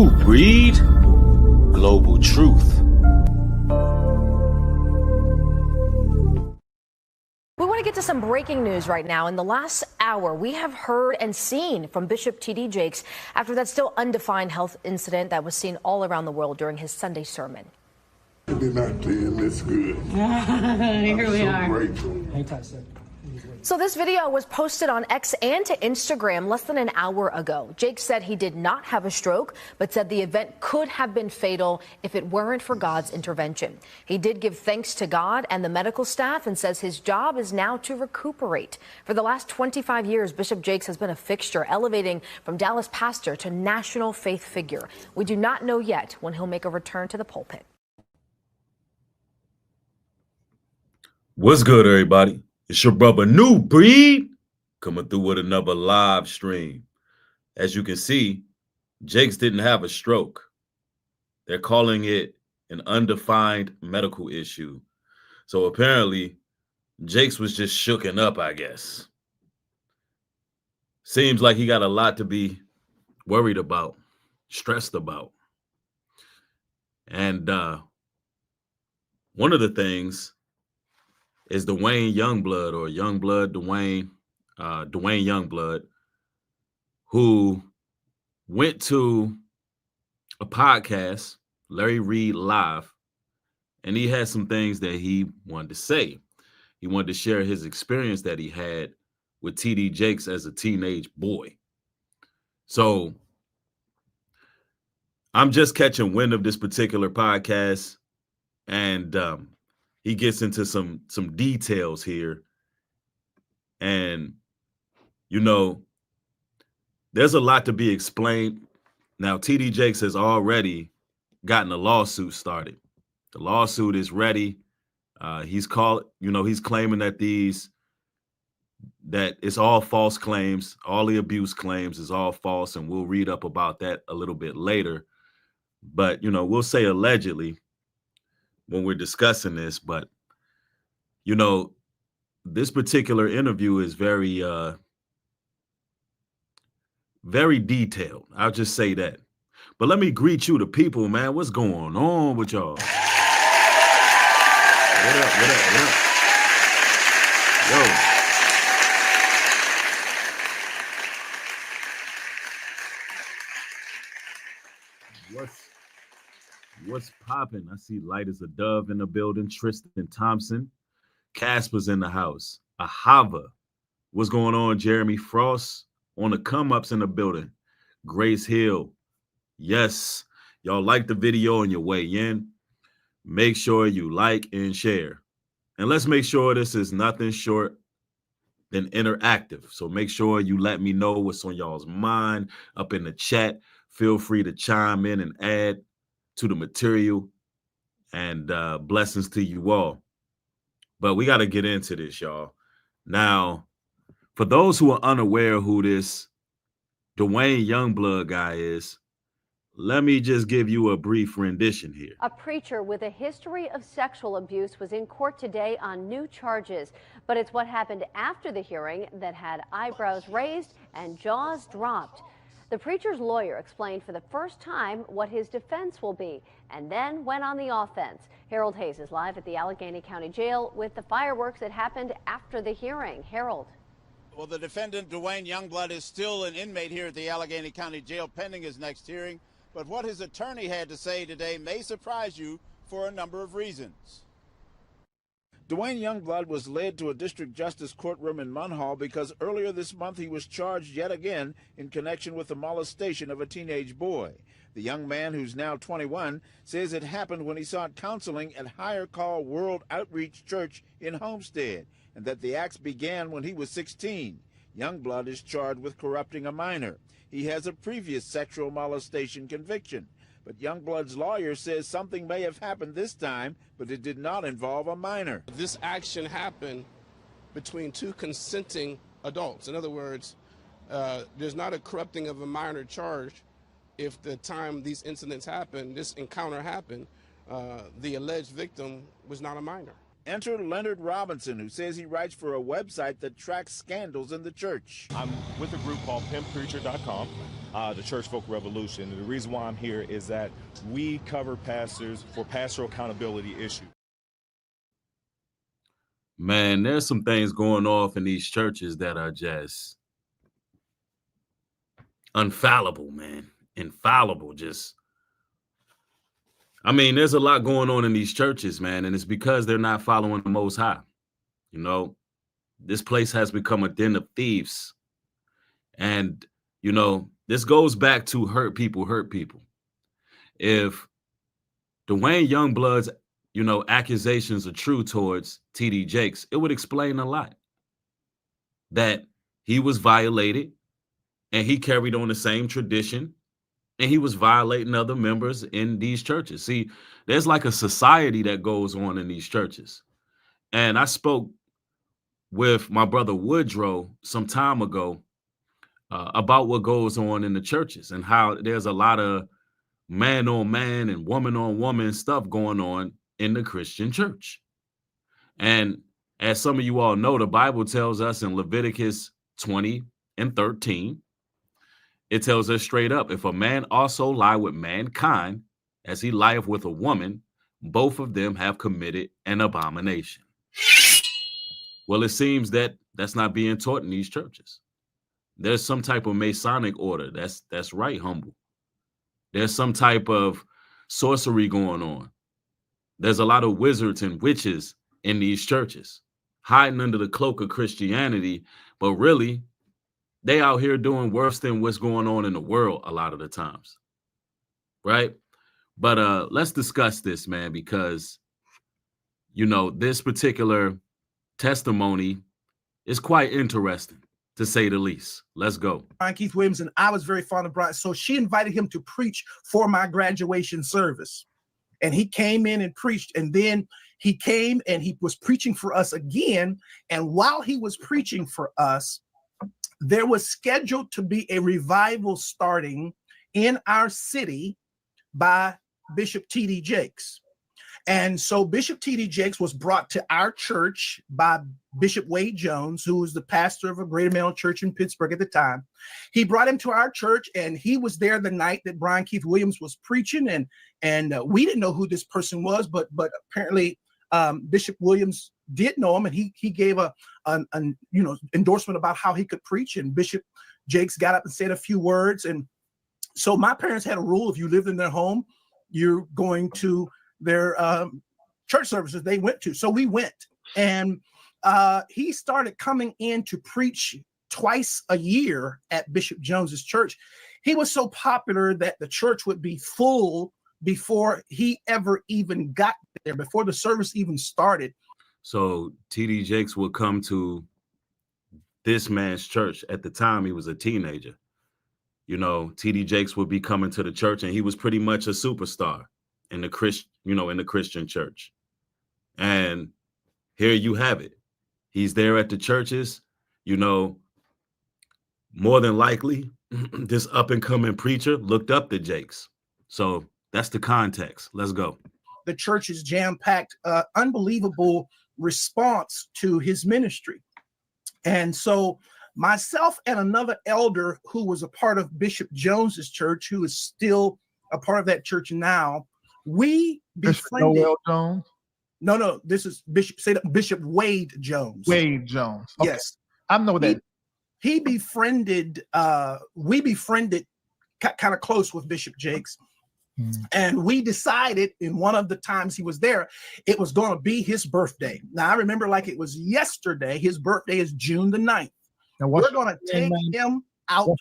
new breed, global truth. We want to get to some breaking news right now. In the last hour, we have heard and seen from Bishop T.D. Jakes after that still undefined health incident that was seen all around the world during his Sunday sermon. They're not playing this good. Here we are. Grateful. So this video was posted on X and to Instagram less than an hour ago. Jake said he did not have a stroke, but said the event could have been fatal if it weren't for God's intervention. He did give thanks to God and the medical staff and says his job is now to recuperate. For the last 25 years, Bishop Jakes has been a fixture, elevating from Dallas pastor to national faith figure. We do not know yet when he'll make a return to the pulpit. What's good, everybody? It's your brother New Breed coming through with another live stream. As you can see, Jakes didn't have a stroke. They're calling it an undefined medical issue. So apparently, Jakes was just shooken up, I guess. Seems like he got a lot to be worried about, stressed about. And one of the things is Duane Youngblood, or Youngblood Duane Youngblood, who went to a podcast, Larry Reed Live, and he had some things that he wanted to say. He wanted to share his experience that he had with T.D. Jakes as a teenage boy. So I'm just catching wind of this particular podcast, and he gets into some details here. And, you know, there's a lot to be explained. Now, T.D. Jakes has already gotten a lawsuit started. The lawsuit is ready. He's claiming that that it's all false claims. All the abuse claims is all false. And we'll read up about that a little bit later. But, you know, we'll say allegedly when we're discussing this, but you know, this particular interview is very very detailed. I'll just say that. But let me greet you, the people, man. What's going on with y'all? What up, what up, what up? Yo. What's popping? I see Light as a Dove in the building. Tristan Thompson. Casper's in the house. Ahava. What's going on? Jeremy Frost on the come-ups in the building. Grace Hill. Yes. Y'all like the video on your way in. Make sure you like and share. And let's make sure this is nothing short than interactive. So make sure you let me know what's on y'all's mind up in the chat. Feel free to chime in and add to the material, and blessings to you all. But we got to get into this, y'all. Now, for those who are unaware who this Duane Youngblood guy is, let me just give you a brief rendition here. A preacher with a history of sexual abuse was in court today on new charges, but it's what happened after the hearing that had eyebrows raised and jaws dropped. The preacher's lawyer explained for the first time what his defense will be, and then went on the offense. Harold Hayes is live at the Allegheny County Jail with the fireworks that happened after the hearing. Harold. Well, the defendant, Duane Youngblood, is still an inmate here at the Allegheny County Jail pending his next hearing. But what his attorney had to say today may surprise you for a number of reasons. Duane Youngblood was led to a district justice courtroom in Munhall because earlier this month he was charged yet again in connection with the molestation of a teenage boy. The young man, who's now 21, says it happened when he sought counseling at Higher Call World Outreach Church in Homestead, and that the acts began when he was 16. Youngblood is charged with corrupting a minor. He has a previous sexual molestation conviction. But Youngblood's lawyer says something may have happened this time, but it did not involve a minor. This action happened between two consenting adults. In other words, there's not a corrupting of a minor charge if the time these incidents happened, this encounter happened, the alleged victim was not a minor. Enter Leonard Robinson, who says he writes for a website that tracks scandals in the church. I'm with a group called pimppreacher.com. the Church Folk Revolution. And the reason why I'm here is that we cover pastors for pastoral accountability issues. Man, there's some things going off in these churches that are just infallible, man. Infallible. Just, I mean, there's a lot going on in these churches, man, and it's because they're not following the Most High. You know, this place has become a den of thieves. And, you know, this goes back to hurt people hurt people. If Duane Youngblood's, you know, accusations are true towards TD Jakes, it would explain a lot. That he was violated and he carried on the same tradition and he was violating other members in these churches. See, there's like a society that goes on in these churches. And I spoke with my brother Woodrow some time ago about what goes on in the churches and how there's a lot of man on man and woman on woman stuff going on in the Christian church. And as some of you all know, the Bible tells us in Leviticus 20 and 13, it tells us straight up, if a man also lie with mankind, as he lieth with a woman, both of them have committed an abomination. Well, it seems that that's not being taught in these churches. There's some type of Masonic order. That's right, humble. There's some type of sorcery going on. There's a lot of wizards and witches in these churches hiding under the cloak of Christianity, but really they out here doing worse than what's going on in the world a lot of the times, right? But let's discuss this, man, because, you know, this particular testimony is quite interesting, to say the least. Let's go. Brian Keith Williams, and I was very fond of Brian. So she invited him to preach for my graduation service. And he came in and preached. And then he came and he was preaching for us again. And while he was preaching for us, there was scheduled to be a revival starting in our city by Bishop T.D. Jakes. And so Bishop T.D. Jakes was brought to our church by Bishop Wade Jones, who was the pastor of a Greater Male Church in Pittsburgh at the time. He brought him to our church, and he was there the night that Brian Keith Williams was preaching. And we didn't know who this person was, but apparently Bishop Williams did know him, and he gave a endorsement about how he could preach. And Bishop Jakes got up and said a few words. And so my parents had a rule: if you lived in their home, you're going to their church services they went to. So we went, and he started coming in to preach twice a year at Bishop Jones's church. He was so popular that the church would be full before he ever even got there, before the service even started. So T.D. Jakes would come to this man's church. At the time, he was a teenager. You know, T.D. Jakes would be coming to the church, and he was pretty much a superstar in the Christian church. And here you have it. He's there at the churches, you know, more than likely this up and coming preacher looked up to Jakes. So that's the context. Let's go. The church is jam-packed, unbelievable response to his ministry. And so myself and another elder who was a part of Bishop Jones's church, who is still a part of that church now, we befriended. Noel Jones? No, this is Bishop Wade Jones. Wade Jones. Okay. Yes. I know that. He befriended, we befriended kind of close with Bishop Jakes. And we decided in one of the times he was there, it was going to be his birthday. Now, I remember like it was yesterday. His birthday is June the 9th. Now, we're going to take him out.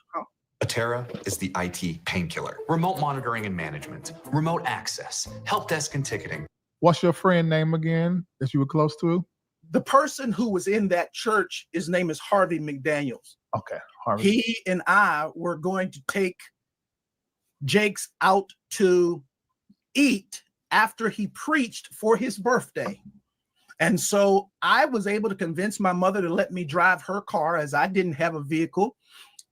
Atera is the IT painkiller. Remote monitoring and management, remote access, help desk and ticketing. What's your friend name again that you were close to? The person who was in that church, his name is Harvey McDaniels. Okay, Harvey. He and I were going to take Jakes out to eat after he preached for his birthday. And so I was able to convince my mother to let me drive her car, as I didn't have a vehicle.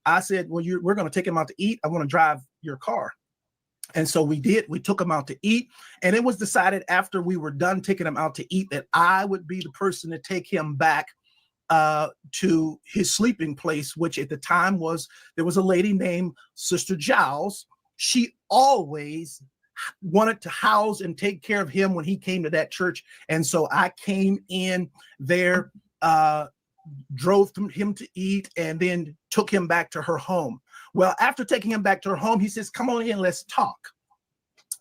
I said, well, we're going to take him out to eat. I want to drive your car. And so we did. We took him out to eat. And it was decided after we were done taking him out to eat that I would be the person to take him back to his sleeping place, which at the time there was a lady named Sister Giles. She always wanted to house and take care of him when he came to that church. And so I came in there, drove him to eat, and then took him back to her home. Well, after taking him back to her home, he says, come on in, let's talk.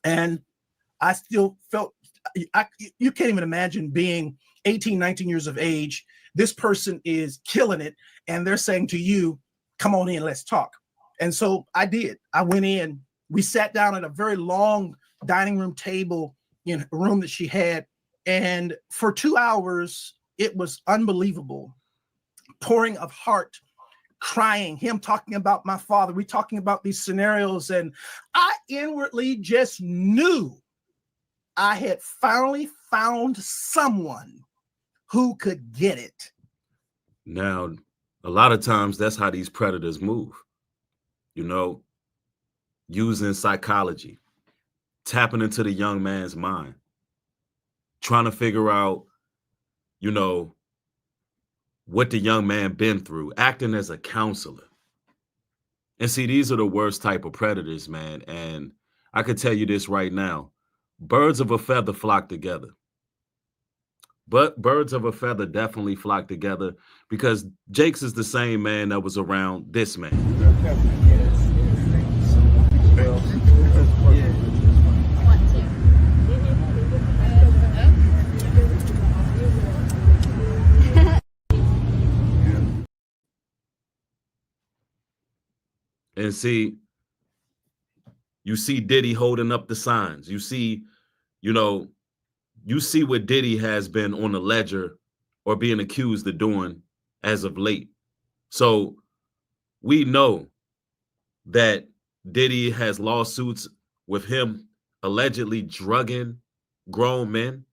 And I still felt, you can't even imagine being 18, 19 years of age. This person is killing it, and they're saying to you, come on in, let's talk. And so I did. I went in. We sat down at a very long dining room table in a room that she had. And for 2 hours, it was unbelievable. Pouring of heart, crying, him talking about my father. We talking about these scenarios. And I inwardly just knew I had finally found someone who could get it. Now, a lot of times that's how these predators move, you know, using psychology, tapping into the young man's mind, trying to figure out, you know, what the young man been through, acting as a counselor. And see, these are the worst type of predators, man. And I could tell you this right now, birds of a feather flock together. But birds of a feather definitely flock together, because Jakes is the same man that was around this man. And see, you see Diddy holding up the signs. You see, you know, you see what Diddy has been on the ledger or being accused of doing as of late. So we know that Diddy has lawsuits with him allegedly drugging grown men.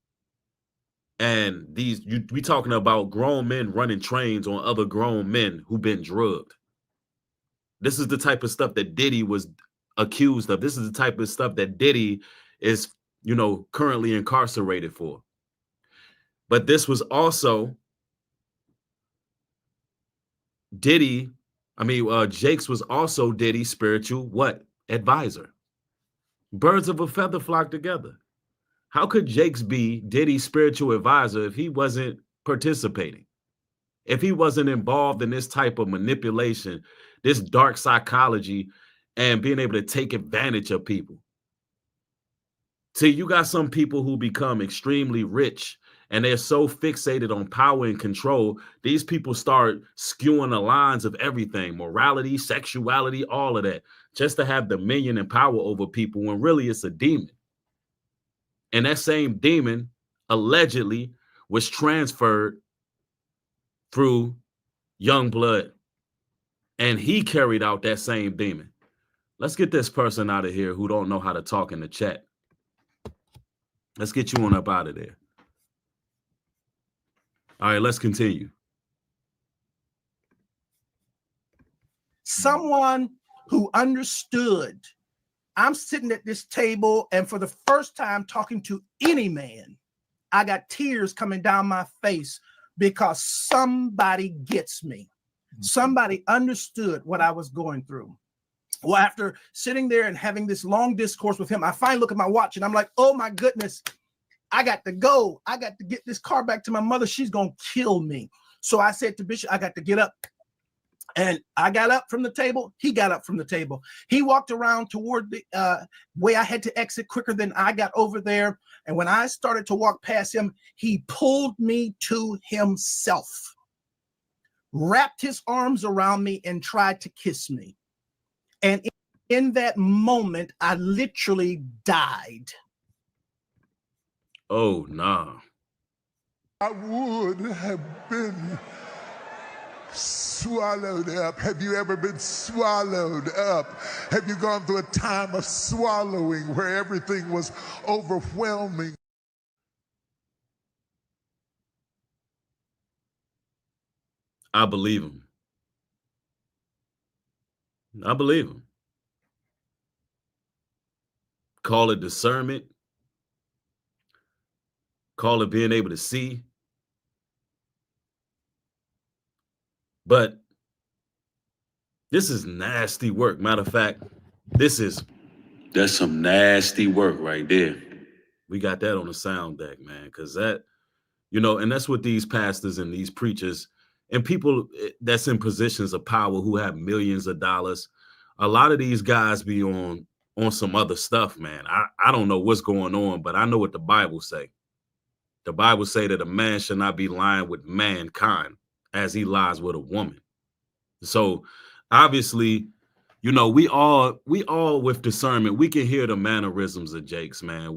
And we talking about grown men running trains on other grown men who've been drugged. This is the type of stuff that Diddy was accused of. This is the type of stuff that Diddy is, you know, currently incarcerated for. But this was also Jakes was also Diddy's spiritual advisor. Birds of a feather flock together. How could Jakes be Diddy's spiritual advisor if he wasn't participating? If he wasn't involved in this type of manipulation, this dark psychology, and being able to take advantage of people? See, you got some people who become extremely rich and they're so fixated on power and control. These people start skewing the lines of everything, morality, sexuality, all of that, just to have dominion and power over people, when really it's a demon. And that same demon allegedly was transferred through Youngblood, and he carried out that same demon. Let's get this person out of here who don't know how to talk in the chat. Let's get you on up out of there. All right, let's continue. Someone who understood. I'm sitting at this table, and for the first time talking to any man, I got tears coming down my face because somebody gets me. Somebody understood what I was going through. Well, after sitting there and having this long discourse with him, I finally look at my watch and I'm like, oh my goodness, I got to go. I got to get this car back to my mother. She's going to kill me. So I said to Bishop, I got to get up. And I got up from the table. He got up from the table. He walked around toward the way I had to exit quicker than I got over there. And when I started to walk past him, he pulled me to himself, wrapped his arms around me and tried to kiss me. And in that moment, I literally died. Oh, nah. I would have been swallowed up. Have you ever been swallowed up? Have you gone through a time of swallowing where everything was overwhelming? I believe him. I believe him. Call it discernment. Call it being able to see. But this is nasty work. Matter of fact, that's some nasty work right there. We got that on the sound deck, man, because that, and that's what these pastors and these preachers and people that's in positions of power who have millions of dollars, a lot of these guys be on some other stuff, man. I don't know what's going on, but I know what the Bible say. The Bible say that a man should not be lying with mankind as he lies with a woman. So obviously, we all with discernment, we can hear the mannerisms of Jakes, man.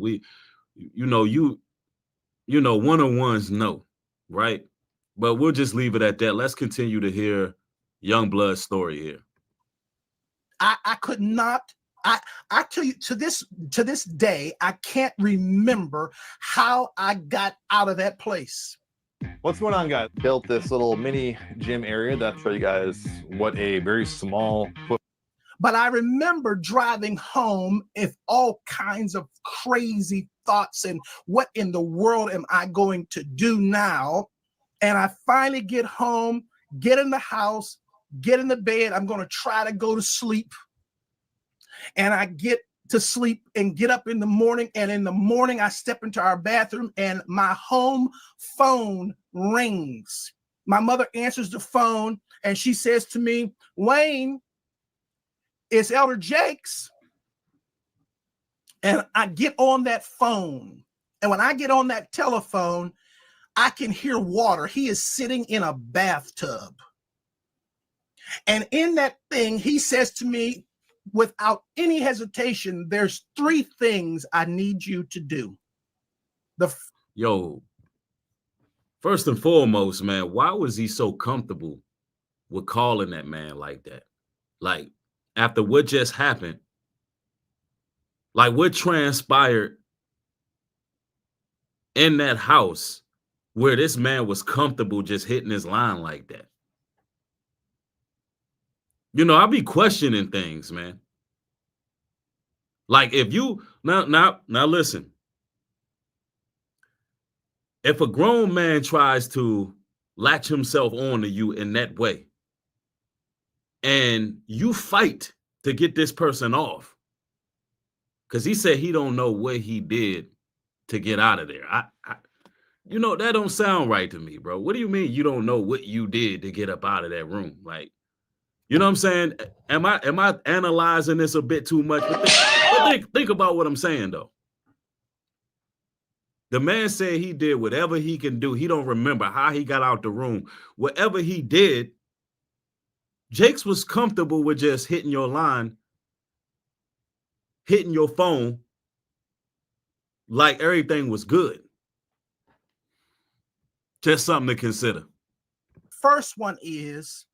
One-on-ones know, right? But we'll just leave it at that. Let's continue to hear Youngblood's story here. I could not. I tell you, to this day, I can't remember how I got out of that place. What's going on, guys? Built this little mini gym area to show you guys what a very small foot. But I remember driving home with all kinds of crazy thoughts and what in the world am I going to do now? And I finally get home, get in the house, get in the bed. I'm going to try to go to sleep. And I get to sleep and get up in the morning. And in the morning, I step into our bathroom and my home phone rings. My mother answers the phone and she says to me, Wayne, it's Elder Jakes. And I get on that phone. And when I get on that telephone, I can hear water. He is sitting in a bathtub. And in that thing, he says to me, without any hesitation, there's 3 things I need you to do. First and foremost, man, why was he so comfortable with calling that man like that? Like, after what just happened, like what transpired in that house where this man was comfortable just hitting his line like that? I'll be questioning things, man. Like if you now listen. If a grown man tries to latch himself on to you in that way, and you fight to get this person off, because he said he don't know what he did to get out of there. That don't sound right to me, bro. What do you mean you don't know what you did to get up out of that room? Like, you know what I'm saying? Am I analyzing this a bit too much? But think about what I'm saying, though. The man said he did whatever he can do. He don't remember how he got out the room. Whatever he did, Jakes was comfortable with just hitting your line, hitting your phone, like everything was good. Just something to consider. First one is,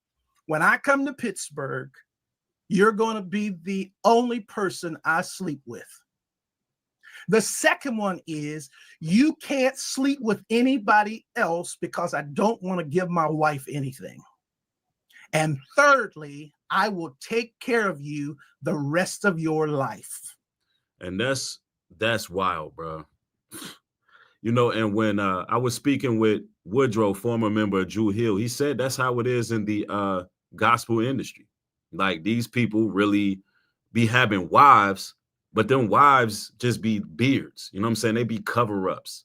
when I come to Pittsburgh, you're going to be the only person I sleep with. The second one is, you can't sleep with anybody else because I don't want to give my wife anything. And thirdly, I will take care of you the rest of your life. And that's wild, bro. And when I was speaking with Woodrow, former member of Drew Hill, he said that's how it is in the gospel industry. Like, these people really be having wives, but them wives just be beards. You know what I'm saying? They be cover-ups.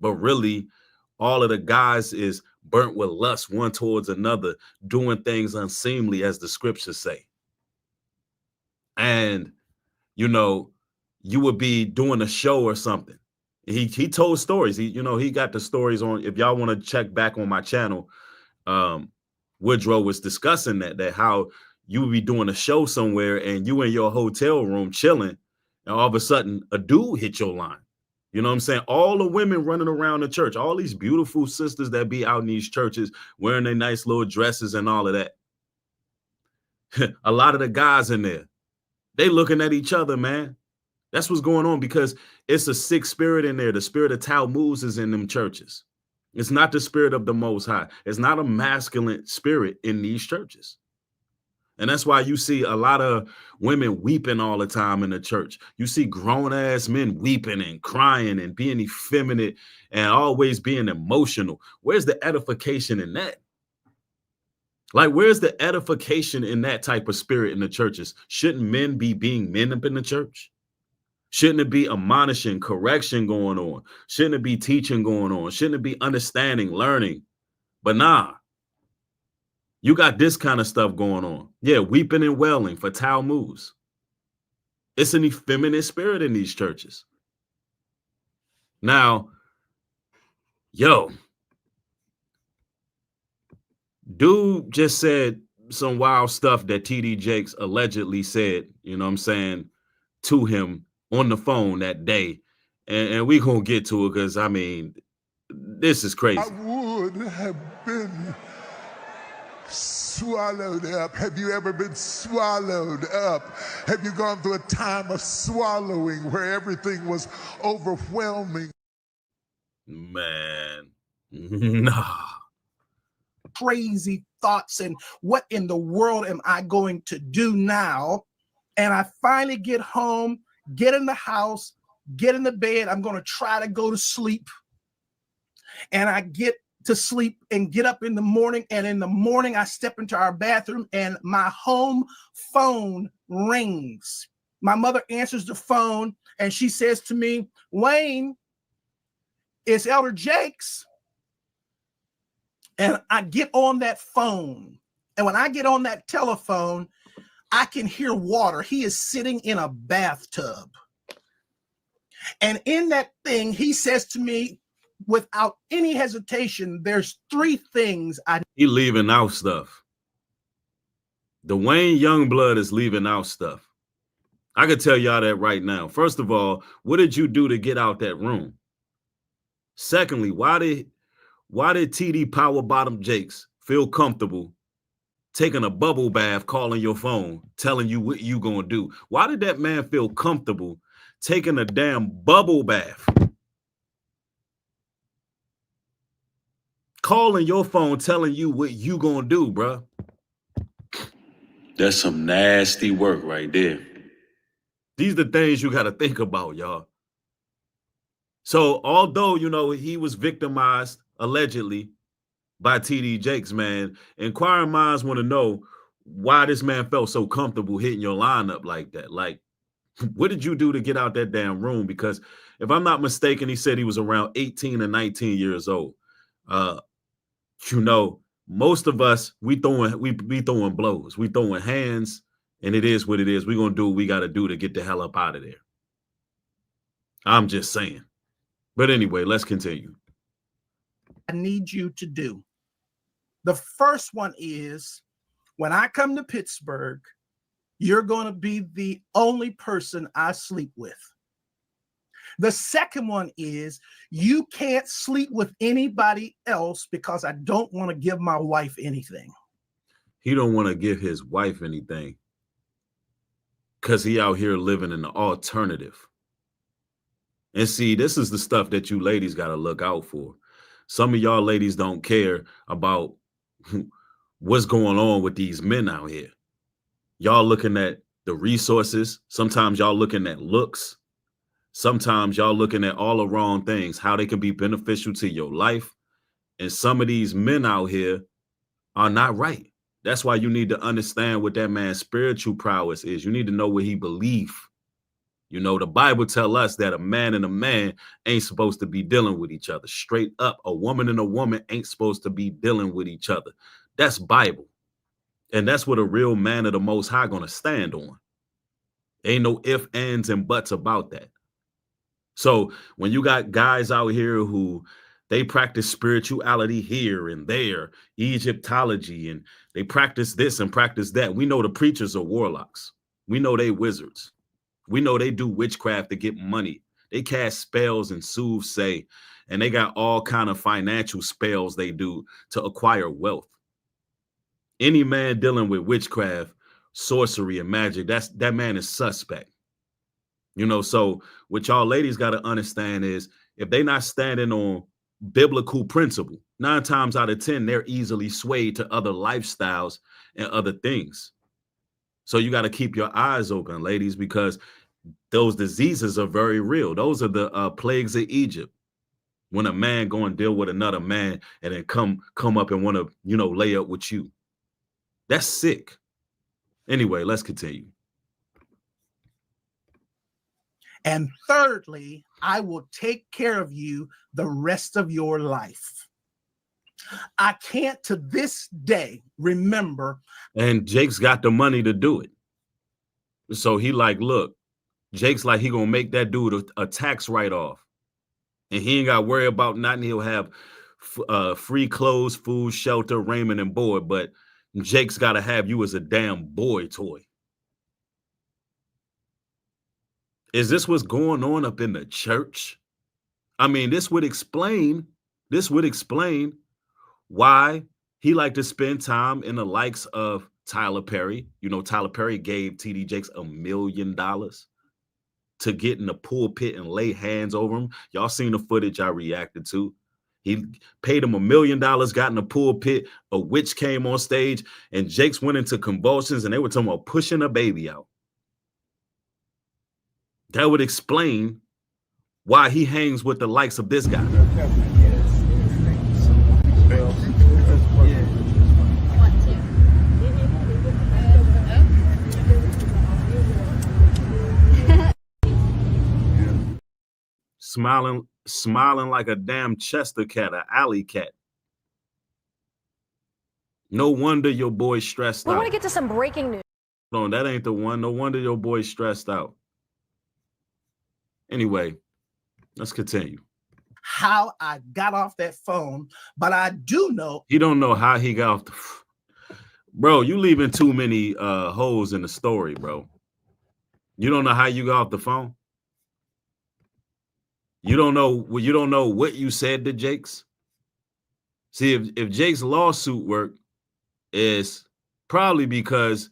But really, all of the guys is burnt with lust one towards another, doing things unseemly, as the scriptures say. And, you would be doing a show or something. He told stories. He got the stories on. If y'all want to check back on my channel, Woodrow was discussing that how you would be doing a show somewhere and you in your hotel room chilling, and all of a sudden a dude hit your line. You know what I'm saying? All the women running around the church, all these beautiful sisters that be out in these churches wearing their nice little dresses and all of that. A lot of the guys in there, they looking at each other, man. That's what's going on, because it's a sick spirit in there. The spirit of Tammuz is in them churches. It's not the spirit of the Most High. It's not a masculine spirit in these churches. And that's why you see a lot of women weeping all the time in the church. You see grown-ass men weeping and crying and being effeminate and always being emotional. Where's the edification in that? Like, where's the edification in that type of spirit in the churches? Shouldn't men be being men up in the church? Shouldn't it be admonishing, correction going on? Shouldn't it be teaching going on? Shouldn't it be understanding, learning? But nah, you got this kind of stuff going on. Yeah, weeping and wailing for Talmuds. It's an effeminate spirit in these churches. Now, yo, dude just said some wild stuff that TD Jakes allegedly said, you know what I'm saying, to him on the phone that day. And we gonna get to it because, I mean, this is crazy. I would have been swallowed up. Have you ever been swallowed up? Have you gone through a time of swallowing where everything was overwhelming? Man, nah. Crazy thoughts and what in the world am I going to do now? And I finally get home, get in the house, get in the bed. I'm going to try to go to sleep. And I get to sleep and get up in the morning. And in the morning, I step into our bathroom and my home phone rings. My mother answers the phone and she says to me, Wayne, it's Elder Jakes. And I get on that phone. And when I get on that telephone, I can hear water. He is sitting in a bathtub. And in that thing, he says to me, without any hesitation, there's three things I... He leaving out stuff. Duane Youngblood is leaving out stuff. I could tell y'all that right now. First of all, what did you do to get out that room? Secondly, why did TD Power Bottom Jakes feel comfortable taking a bubble bath, calling your phone, telling you what you gonna do? Why did that man feel comfortable taking a damn bubble bath, calling your phone, telling you what you gonna do, bruh? That's some nasty work right there. These are the things you got to think about, y'all. So although, you know, he was victimized allegedly by TD Jakes, man, inquiring minds want to know why this man felt so comfortable hitting your lineup like that. Like, what did you do to get out that damn room? Because if I'm not mistaken, he said he was around 18 or 19 years old. You know, most of us, we throwing blows, we throwing hands, and it is what it is. We're going to do what we got to do to get the hell up out of there. I'm just saying. But anyway, let's continue. I need you to do. The first one is, when I come to Pittsburgh, you're going to be the only person I sleep with. The second one is, you can't sleep with anybody else because I don't want to give my wife anything. He don't want to give his wife anything because he out here living in the alternative. And see, this is the stuff that you ladies got to look out for. Some of y'all ladies don't care about what's going on with these men out here. Y'all looking at the resources. Sometimes y'all looking at looks. Sometimes y'all looking at all the wrong things, how they can be beneficial to your life. And some of these men out here are not right. That's why you need to understand what that man's spiritual prowess is. You need to know what he believes. You know, the Bible tell us that a man and a man ain't supposed to be dealing with each other. Straight up, a woman and a woman ain't supposed to be dealing with each other. That's Bible. And that's what a real man of the Most High gonna stand on. Ain't no ifs, ands, and buts about that. So when you got guys out here who they practice spirituality here and there, Egyptology, and they practice this and practice that, we know the preachers are warlocks. We know they wizards. We know they do witchcraft to get money. They cast spells and soothsay, and they got all kind of financial spells they do to acquire wealth. Any man dealing with witchcraft, sorcery, and magic, that man is suspect. You know, so what y'all ladies got to understand is, if they not standing on biblical principle, 9 times out of 10, they're easily swayed to other lifestyles and other things. So you got to keep your eyes open, ladies, because those diseases are very real. Those are the plagues of Egypt. When a man go and deal with another man and then come up and want to, you know, lay up with you. That's sick. Anyway, let's continue. And thirdly, I will take care of you the rest of your life. I can't to this day remember. And Jake's got the money to do it. So he like, look, Jake's like, he gonna make that dude a tax write-off. And he ain't got to worry about nothing. He'll have free clothes, food, shelter, raiment, and board. But Jake's got to have you as a damn boy toy. Is this what's going on up in the church? I mean, this would explain why he liked to spend time in the likes of Tyler Perry. You know, Tyler Perry gave TD Jakes $1 million to get in the pulpit and lay hands over him. Y'all seen the footage I reacted to. He paid him $1 million, got in the pulpit, a witch came on stage, and Jakes went into convulsions, and they were talking about pushing a baby out. That would explain why he hangs with the likes of this guy. Smiling like a damn Chester cat, an alley cat. No wonder your boy's stressed out. We want to get to some breaking news. Hold on, that ain't the one. No wonder your boy's stressed out. Anyway, let's continue. How I got off that phone, but I do know. You don't know how he got off the... Bro, you leaving too many holes in the story, bro. You don't know how you got off the phone? You don't know what you said to Jakes? See, if Jake's lawsuit worked, it's probably because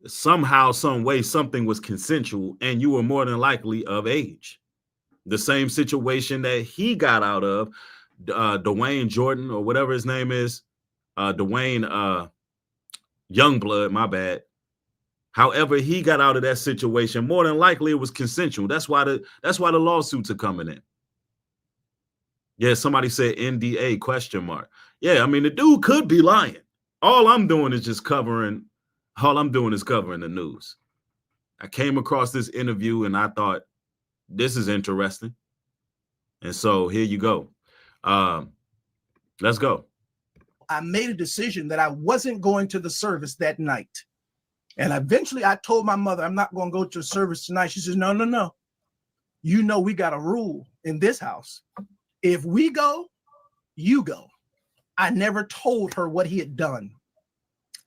somehow, some way, something was consensual and you were more than likely of age. The same situation that he got out of, Duane Jordan or whatever his name is, Duane Youngblood, my bad. However, he got out of that situation, more than likely it was consensual. That's why the lawsuits are coming in. Yeah, somebody said NDA question mark. Yeah, I mean, the dude could be lying. All I'm doing is covering the news. I came across this interview and I thought, this is interesting. And so here you go. Let's go. I made a decision that I wasn't going to the service that night. And eventually I told my mother, I'm not going to go to the service tonight. She says, no. You know, we got a rule in this house. If we go, you go. I never told her what he had done.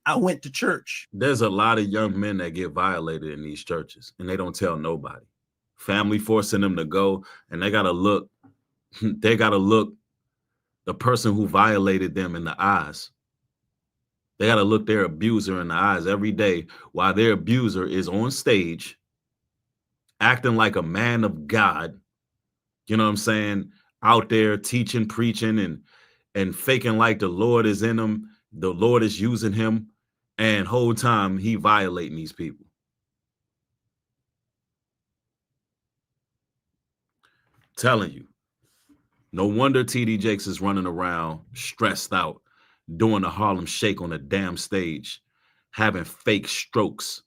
I went to church. There's a lot of young men that get violated in these churches and they don't tell nobody. Family forcing them to go, and they got to look the person who violated them in the eyes. They got to look their abuser in the eyes every day while their abuser is on stage acting like a man of God. You know what I'm saying? Out there teaching, preaching, and faking like the Lord is in him. The Lord is using him, and whole time he violating these people. Telling you, no wonder TD Jakes is running around stressed out, doing a Harlem Shake on a damn stage, having fake strokes.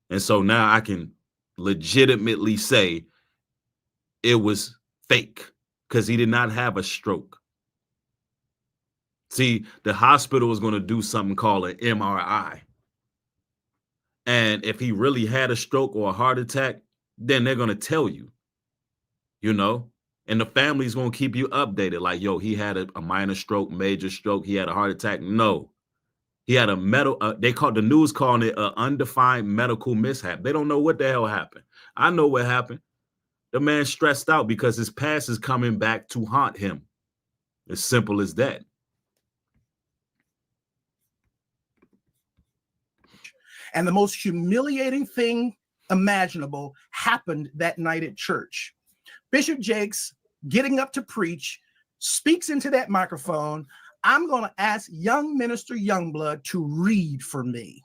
And so now I can legitimately say it was fake because he did not have a stroke. See, the hospital was going to do something called an MRI. And if he really had a stroke or a heart attack, then they're going to tell you, you know, and the family's going to keep you updated. Like, yo, he had a minor stroke, major stroke. He had a heart attack. No, he had a the news calling it an undefined medical mishap. They don't know what the hell happened. I know what happened. The man stressed out because his past is coming back to haunt him. As simple as that. And the most humiliating thing imaginable happened that night at church. Bishop Jakes, getting up to preach, speaks into that microphone. I'm going to ask young minister Youngblood to read for me.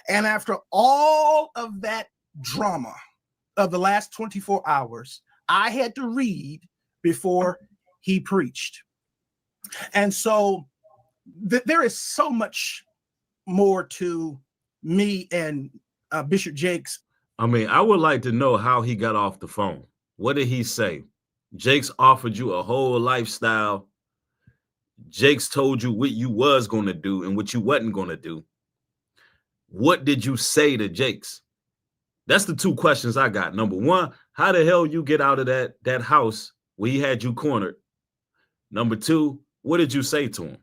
And after all of that drama of the last 24 hours, I had to read before he preached. And so there is so much more to me and Bishop Jakes. I mean, I would like to know how he got off the phone. What did he say? Jakes offered you a whole lifestyle. Jakes told you what you was going to do and what you wasn't going to do. What did you say to Jakes? That's the two questions I got. Number one, how the hell you get out of that house where he had you cornered? Number two, what did you say to him?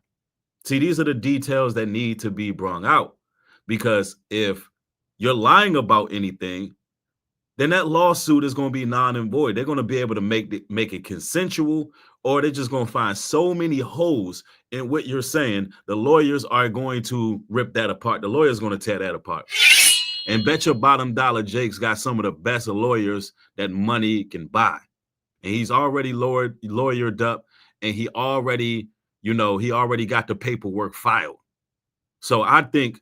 See, these are the details that need to be brought out, because if you're lying about anything, then that lawsuit is going to be non and void. They're going to be able to make it consensual, or they're just going to find so many holes in what you're saying. The lawyers are going to rip that apart. The lawyer's going to tear that apart. And bet your bottom dollar Jake's got some of the best lawyers that money can buy. And he's already lawyered up, and he already got the paperwork filed. So I think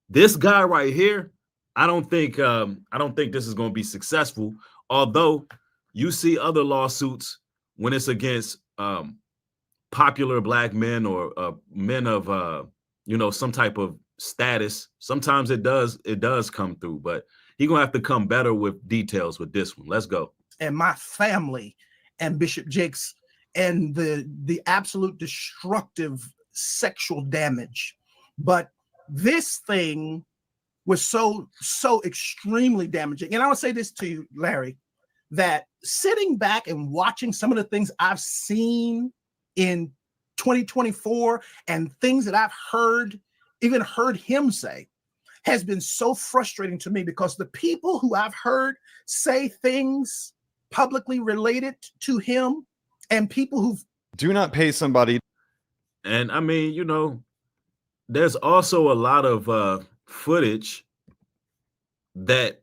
this guy right here, I don't think this is going to be successful. Although you see other lawsuits when it's against popular black men or men of some type of status. Sometimes it does come through, but he's gonna have to come better with details with this one. Let's go. And my family and Bishop Jakes and the absolute destructive sexual damage. But this thing was so extremely damaging. And I would say this to you, Larry, that sitting back and watching some of the things I've seen in 2024 and things that I've even heard him say, has been so frustrating to me, because the people who I've heard say things publicly related to him and people who do not pay somebody. And I mean, there's also a lot of footage that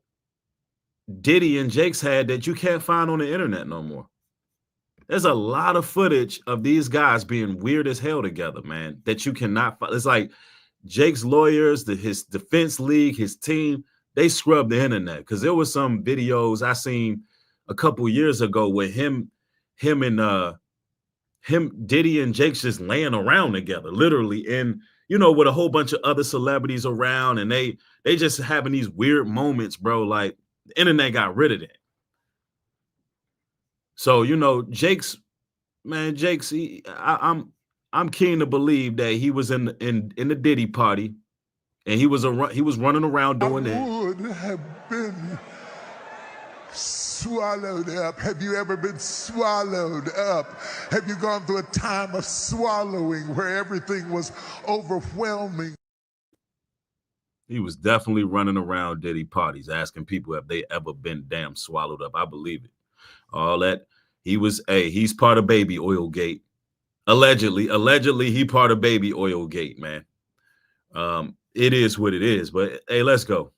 Diddy and Jakes had that you can't find on the internet no more. There's a lot of footage of these guys being weird as hell together, man, that you cannot find. It's like Jake's lawyers, his defense league, his team, they scrubbed the internet, because there was some videos I seen a couple years ago where him, Diddy and Jake's just laying around together, literally, and with a whole bunch of other celebrities around, and they just having these weird moments, bro. Like, the internet got rid of that. So Jakes, I'm keen to believe that he was in the Diddy party, and he was running around doing that. Would have been swallowed up. Have you ever been swallowed up? Have you gone through a time of swallowing where everything was overwhelming? He was definitely running around Diddy parties, asking people have they ever been damn swallowed up. I believe it. All that. He's part of Baby Oil Gate. Allegedly, he part of Baby Oil Gate, man. It is what it is. But hey, let's go.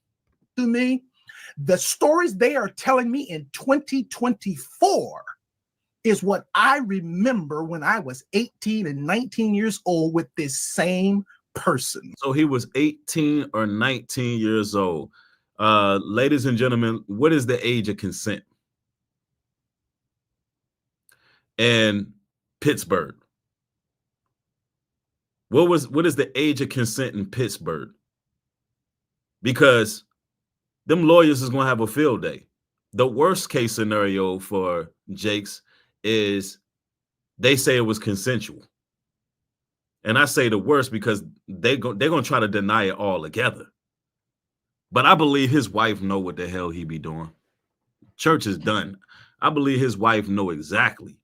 To me, the stories they are telling me in 2024 is what I remember when I was 18 and 19 years old with this same person. So he was 18 or 19 years old. Ladies and gentlemen, what is the age of consent? And Pittsburgh. What is the age of consent in Pittsburgh? Because them lawyers is going to have a field day. The worst case scenario for Jakes is they say it was consensual. And I say the worst because they're going to try to deny it altogether. But I believe his wife know what the hell he be doing. Church is done. I believe his wife know exactly.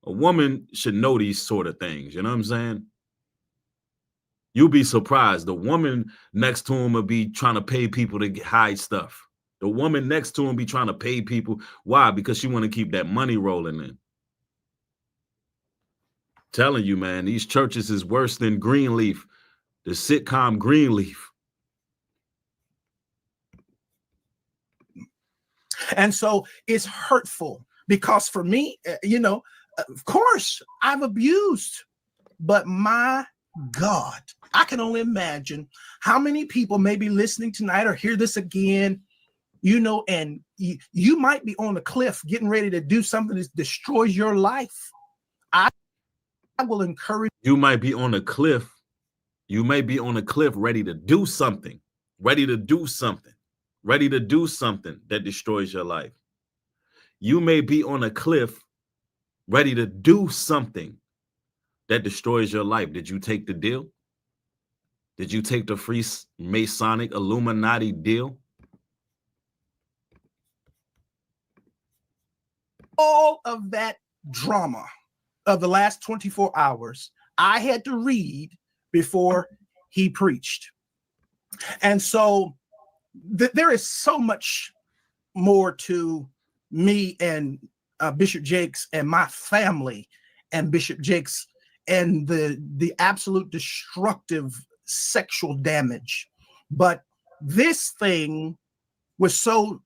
A woman should know these sort of things. You know what I'm saying? You'll be surprised. The woman next to him will be trying to pay people to hide stuff. The woman next to him be trying to pay people. Why? Because she want to keep that money rolling in. Telling you, man, these churches is worse than Greenleaf, the sitcom Greenleaf. And so it's hurtful because for me, of course, I've abused, but my God, I can only imagine how many people may be listening tonight or hear this again, and you might be on the cliff getting ready to do something that destroys your life. I will encourage. You might be on a cliff You may be on a cliff ready to do something, ready to do something, ready to do something that destroys your life. You may be on a cliff ready to do something that destroys your life. Did you take the deal? Did you take the Freemasonic Illuminati deal? All of that drama of the last 24 hours, I had to read before he preached. And so there is so much more to me and Bishop Jakes and my family and Bishop Jakes and the absolute destructive sexual damage. But this thing was so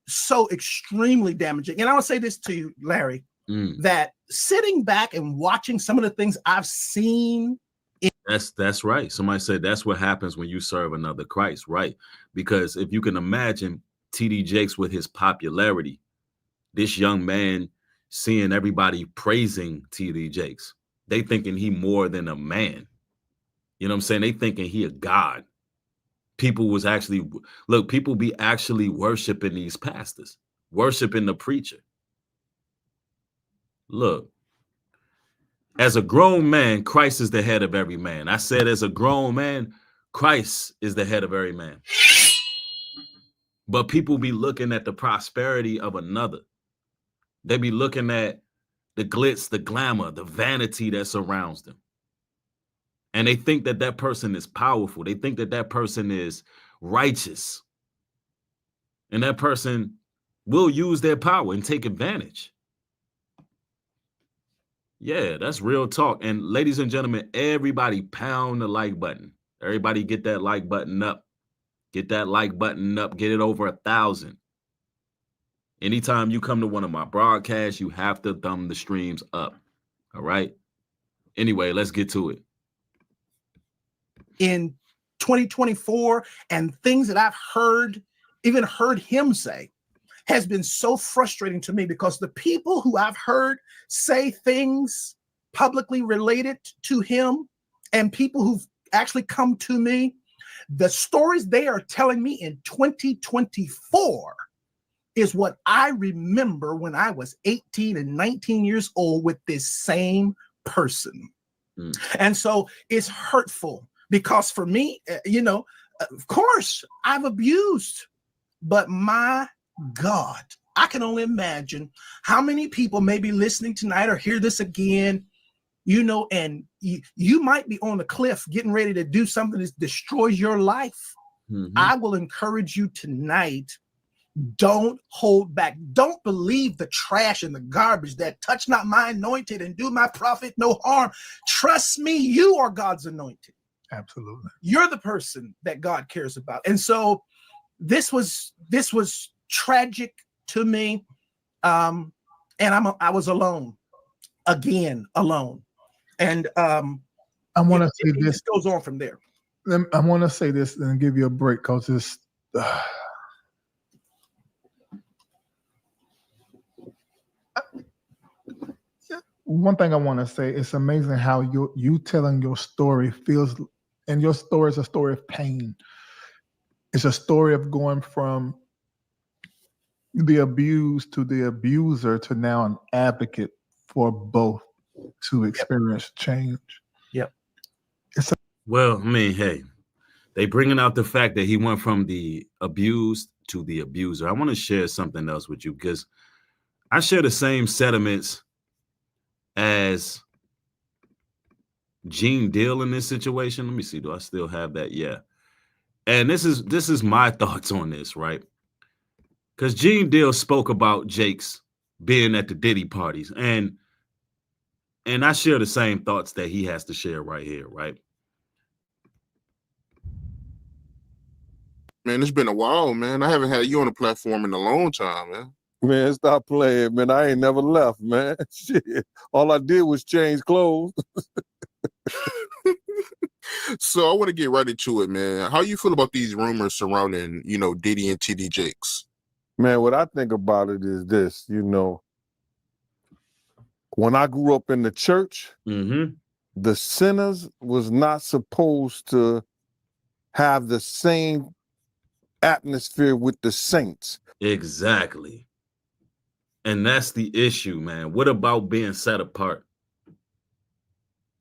extremely damaging. And I will say this to you, Larry, that sitting back and watching some of the things I've seen. That's right. Somebody said that's what happens when you serve another Christ, right? Because if you can imagine TD Jakes with his popularity, this young man seeing everybody praising TD Jakes, they thinking he more than a man. You know what I'm saying? They thinking he a god. People was actually, look, people be actually worshiping these pastors, worshiping the preacher. Look, as a grown man, Christ is the head of every man. I said, as a grown man, Christ is the head of every man. But people be looking at the prosperity of another. They be looking at the glitz, the glamour, the vanity that surrounds them. And they think that that person is powerful. They think that that person is righteous. And that person will use their power and take advantage. Yeah, that's real talk. And ladies and gentlemen, everybody pound the like button. Everybody get that like button up. Get that like button up. Get it over 1,000. Anytime you come to one of my broadcasts, you have to thumb the streams up. All right? Anyway, let's get to it. In 2024, and things that I've heard, even heard him say, has been so frustrating to me, because the people who I've heard say things publicly related to him and people who've actually come to me, the stories they are telling me in 2024 is what I remember when I was 18 and 19 years old with this same person. And so it's hurtful, because for me, of course, I've abused, but my God, I can only imagine how many people may be listening tonight or hear this again, and you might be on a cliff getting ready to do something that destroys your life. I will encourage you tonight, don't hold back. Don't believe the trash and the garbage that touch not my anointed and do my prophet no harm. Trust me, you are God's anointed. Absolutely. You're the person that God cares about. And so this was tragic to me. And I was alone, again, alone. And I want to say this goes on from there. I want to say this and give you a break, because it's one thing I want to say. It's amazing how you telling your story feels, and your story is a story of pain. It's a story of going from the abused to the abuser to now an advocate for both to experience change. Yep. Well, I mean, hey, they bringing out the fact that he went from the abused to the abuser. I want to share something else with you, because I share the same sentiments as Gene Deal in this situation. Let me see. Do I still have that? Yeah. And this is my thoughts on this, right? Because Gene Deal spoke about Jakes being at the Diddy parties. And I share the same thoughts that he has to share right here, right? Man, it's been a while, man. I haven't had you on the platform in a long time, man. Man, stop playing, man. I ain't never left, man. Shit. All I did was change clothes. So I want to get right into it, man. How you feel about these rumors surrounding, Diddy and TD Jakes? Man, what I think about it is this, when I grew up in the church, mm-hmm. the sinners was not supposed to have the same atmosphere with the saints. Exactly. And that's the issue, man. What about being set apart?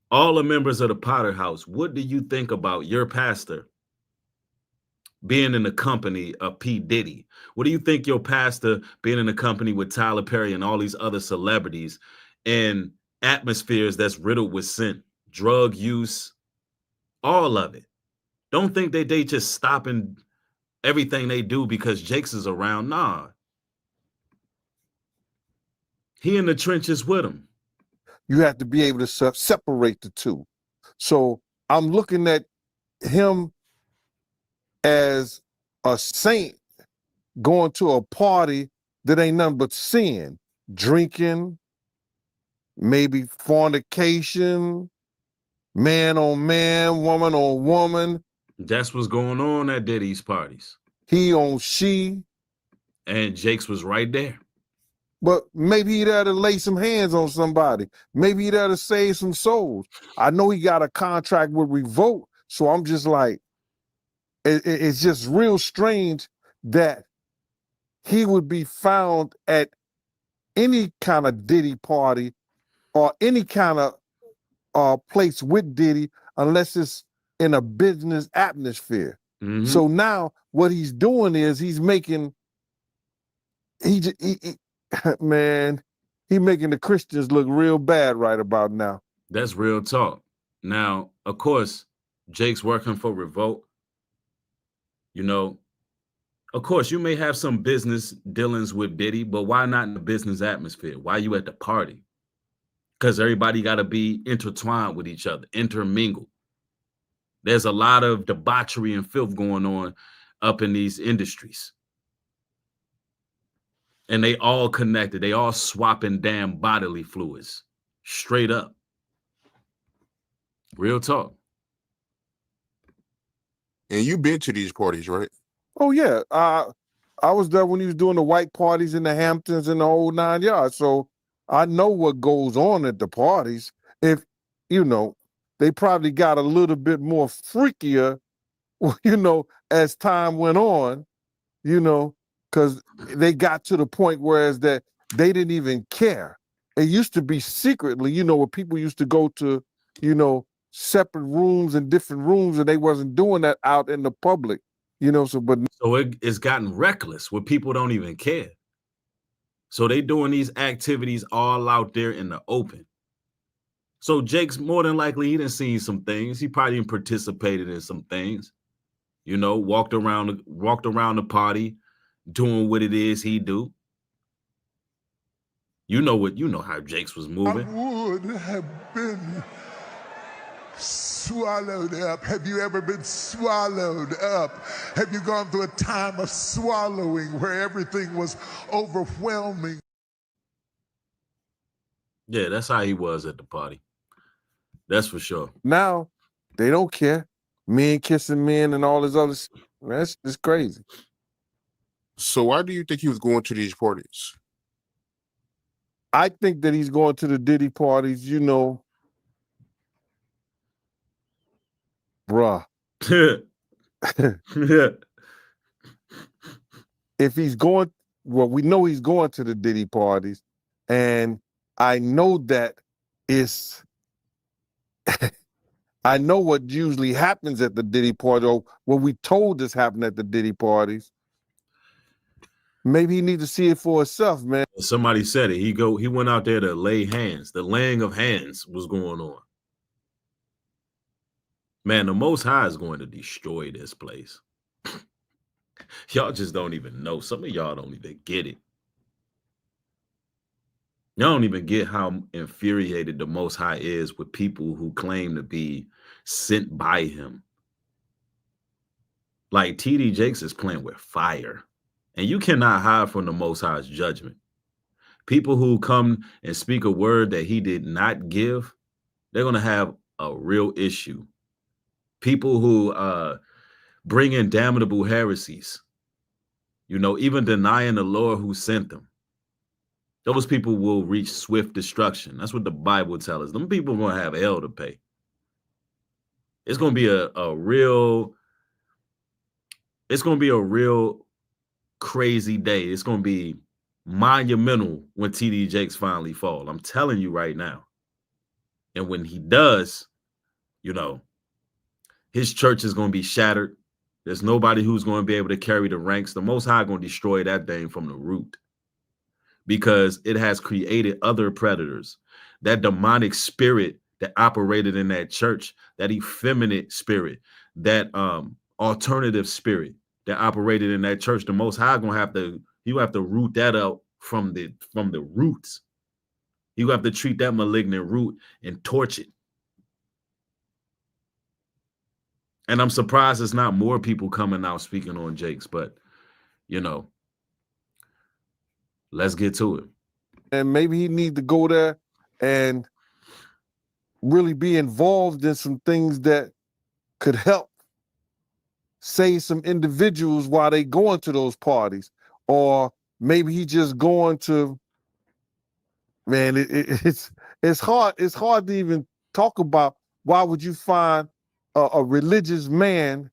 All the members of the Potter House, what do you think about your pastor being in the company of P. Diddy? What do you think your pastor being in the company with Tyler Perry and all these other celebrities in atmospheres that's riddled with sin, drug use, all of it? Don't think that they just stopping everything they do because Jakes is around. Nah. He in the trenches with him. You have to be able to separate the two. So I'm looking at him as a saint going to a party that ain't nothing but sin, drinking, maybe fornication, man on man, woman on woman. That's what's going on at Diddy's parties. He on she. And Jakes was right there. But maybe he'd have to lay some hands on somebody. Maybe he'd have to save some souls. I know he got a contract with Revolt, so I'm just like, it's just real strange that he would be found at any kind of Diddy party or any kind of place with Diddy unless it's in a business atmosphere. Mm-hmm. So now what he's doing is he's making, man, he making the Christians look real bad right about now. That's real talk. Now, of course, Jake's working for Revolt. You know, of course, you may have some business dealings with Diddy, but why not in the business atmosphere? Why you at the party? Because everybody got to be intertwined with each other, intermingled. There's a lot of debauchery and filth going on up in these industries. And they all connected. They all swapping damn bodily fluids. Straight up. Real talk. And you've been to these parties, right? Oh, yeah. I was there when he was doing the white parties in the Hamptons and the whole 9 yards. So I know what goes on at the parties. If, you know, they probably got a little bit more freakier, you know, as time went on, you know, because they got to the point whereas that they didn't even care. It used to be secretly, you know, where people used to go to, you know, separate rooms and different rooms, and they wasn't doing that out in the public, you know. So it's gotten reckless where people don't even care. So they doing these activities all out there in the open. So Jake's more than likely he done seen some things. He probably even participated in some things. You know, walked around the party, doing what it is he do. You know how Jake's was moving. I would have been swallowed up. Have you ever been swallowed up? Have you gone through a time of swallowing where everything was overwhelming? Yeah, that's how he was at the party. That's for sure. Now they don't care. Men kissing men and all this other shit. That's just crazy. So why do you think he was going to these parties? I think that he's going to the Diddy parties, you know. Bruh. If he's going, well, we know he's going to the Diddy parties, and I know that it's, I know what usually happens at the Diddy party, or what we told this happened at the Diddy parties. Maybe he needs to see it for himself, man. Somebody said it. He went out there to lay hands. The laying of hands was going on. Man, the Most High is going to destroy this place. Y'all just don't even know. Some of y'all don't even get it. Y'all don't even get how infuriated the Most High is with people who claim to be sent by him. Like TD Jakes is playing with fire. And you cannot hide from the Most High's judgment. People who come and speak a word that he did not give, they're going to have a real issue. People who bring in damnable heresies, you know, even denying the Lord who sent them. Those people will reach swift destruction. That's what the Bible tells us. Them people are going to have hell to pay. It's going to be a real it's gonna be a real crazy day. It's gonna be monumental when TD Jakes finally fall. I'm telling you right now. And when he does, you know, his church is gonna be shattered. There's nobody who's going to be able to carry the ranks. The Most High going to destroy that thing from the root because it has created other predators. That demonic spirit that operated in that church, that effeminate spirit, that alternative spirit that operated in that church, the Most High going to have to root that out from the roots. You have to treat that malignant root and torch it. And I'm surprised it's not more people coming out speaking on Jakes, but, you know, let's get to it. And maybe he need to go there and really be involved in some things that could help save some individuals while they going to those parties. Or maybe he just going to, man, it's hard to even talk about. Why would you find a religious man,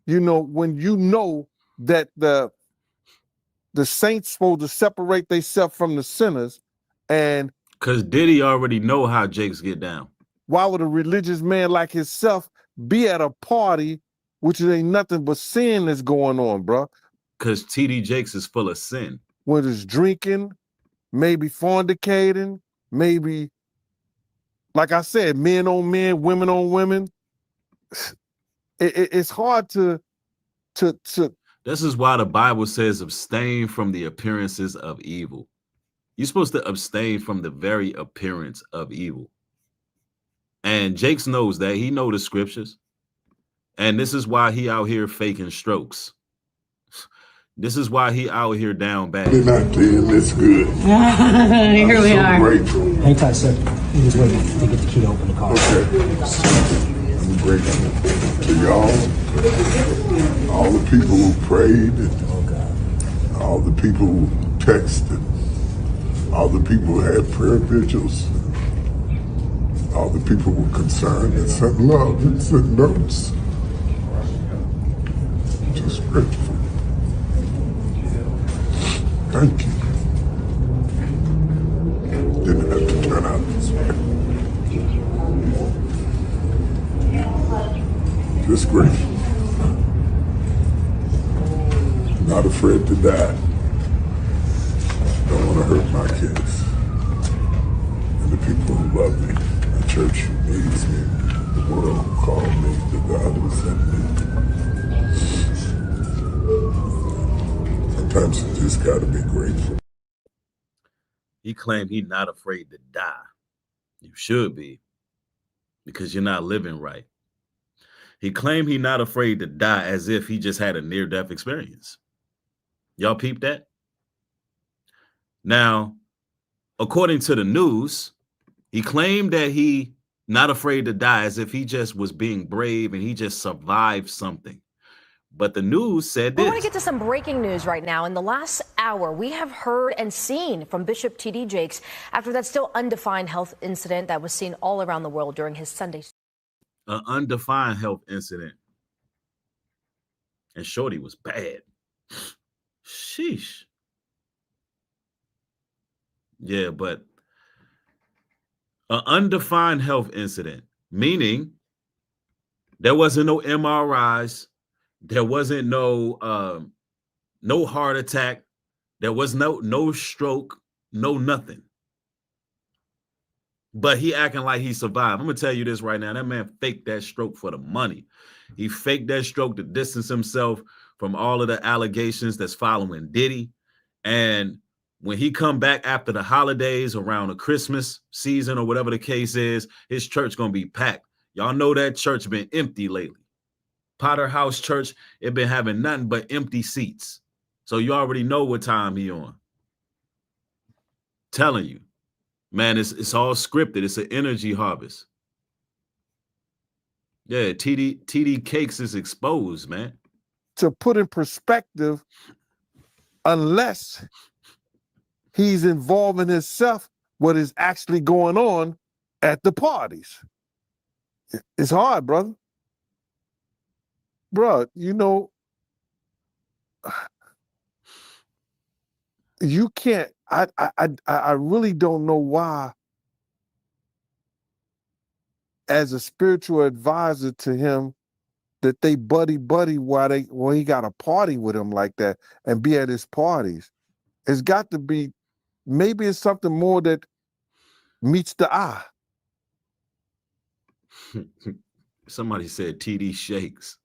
you know, when you know that the saints supposed to separate themselves from the sinners? And because Diddy already know how Jakes get down. Why would a religious man like himself be at a party which ain't nothing but sin that's going on, bro? Because TD Jakes is full of sin. Whether it's drinking, maybe fornicating, maybe, like I said, men on men, women on women. It's hard to. This is why the Bible says abstain from the appearances of evil. You're supposed to abstain from the very appearance of evil. And Jakes knows that. He knows the scriptures. And this is why he out here faking strokes. This is why he out here down bad. They're not doing this good. Here we are. Grateful. Hang tight, sir. He was waiting to get the key to open the car. Okay. I'm grateful to y'all, all the people who prayed, all the people who texted, all the people who had prayer vigils, all the people who were concerned and sent love and sent notes. Just grateful. Thank you. Didn't have to turn out this way. Just grateful. Not afraid to die. Don't want to hurt my kids. And the people who love me, the church who needs me, the world who called me, the God who sent me. Sometimes you just got to be grateful. He claimed he's not afraid to die. You should be, because you're not living right. He claimed he's not afraid to die as if he just had a near-death experience. Y'all peep that? Now, according to the news, he claimed that he not afraid to die as if he just was being brave and he just survived something. But the news said this. We want to get to some breaking news right now. In the last hour, we have heard and seen from Bishop TD Jakes after that still undefined health incident that was seen all around the world during his Sunday. An undefined health incident. And Shorty was bad. Sheesh. Yeah, but an undefined health incident, meaning there wasn't no MRIs. There wasn't no heart attack. There was no stroke, no nothing. But he acting like he survived. I'm going to tell you this right now. That man faked that stroke for the money. He faked that stroke to distance himself from all of the allegations that's following Diddy. And when he come back after the holidays around the Christmas season or whatever the case is, his church going to be packed. Y'all know that church been empty lately. Potter House Church, it been having nothing but empty seats. So you already know what time he on. Telling you, man, it's all scripted. It's an energy harvest. Yeah, TD Cakes is exposed, man. To put in perspective, unless he's involving himself what is actually going on at the parties. It's hard, brother. Bruh, you know, you can't. I really don't know why, as a spiritual advisor to him, that they buddy while he got a party with him like that and be at his parties. It's got to be, maybe it's something more that meets the eye. Somebody said TD Shakes.